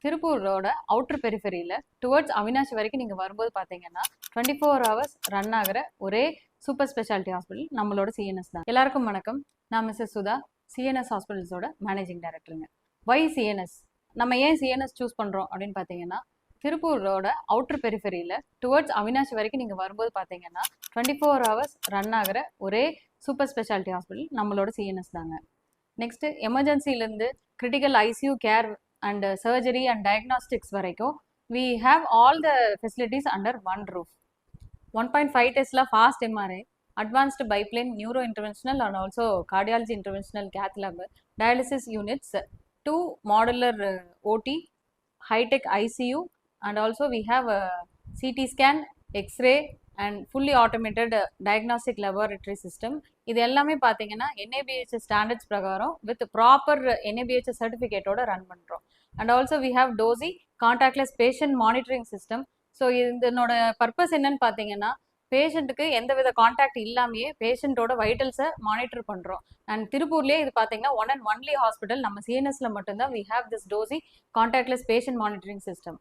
திருப்பூரோட outer பெரிஃபெரியில் towards Avinashi வரைக்கும் நீங்கள் வரும்போது பார்த்தீங்கன்னா 24 ஹவர்ஸ் ரன் ஆகிற ஒரே சூப்பர் ஸ்பெஷாலிட்டி ஹாஸ்பிட்டல் நம்மளோட சிஎன்எஸ் தான். எல்லாருக்கும் வணக்கம். நான் மிஸ்ஸஸ் சுதா, சிஎன்எஸ் ஹாஸ்பிட்டல்ஸோட மேனேஜிங் டைரக்டருங்க. Why CNS? நம்ம ஏன் சிஎன்எஸ் சூஸ் பண்ணுறோம் அப்படின்னு பார்த்தீங்கன்னா, திருப்பூரோட அவுட்டர் பெரிஃபெரியில் டுவர்ட்ஸ் அவினாஷி வரைக்கும் நீங்கள் வரும்போது பார்த்தீங்கன்னா 24 ஹவர்ஸ் ரன் ஆகிற ஒரே சூப்பர் ஸ்பெஷாலிட்டி ஹாஸ்பிட்டல் நம்மளோட சிஎன்எஸ் தாங்க. நெக்ஸ்ட்டு எமர்ஜென்சிலேருந்து critical ICU care and surgery and diagnostics வரைக்கும் we have all the facilities under one roof. 1.5 Tesla fast MRI, advanced biplane neuro interventional and also cardiology interventional cath lab, dialysis units, 2 modular OT, high-tech ICU, and also we have a CT scan, X-ray and fully automated diagnostic laboratory system. இது எல்லாமே பார்த்தீங்கன்னா NABH standards பிரகாரம் with proper NABH சர்டிஃபிகேட்டோட run பண்ணுறோம். And also we have Dozee contactless patient monitoring system. So இதனோட purpose என்னன்னு பார்த்தீங்கன்னா, பேஷண்ட்டுக்கு எந்தவித கான்டாக்ட் இல்லாமையே பேஷண்ட்டோட வைட்டல்ஸை மானிட்டர் பண்ணுறோம். அண்ட் திருப்பூர்லேயே இது பார்த்தீங்கன்னா ஒன் அண்ட் ஒன்லி ஹாஸ்பிட்டல் நம்ம சிஎன்எஸ்ல மட்டும்தான் we have this Dozee contactless patient monitoring system.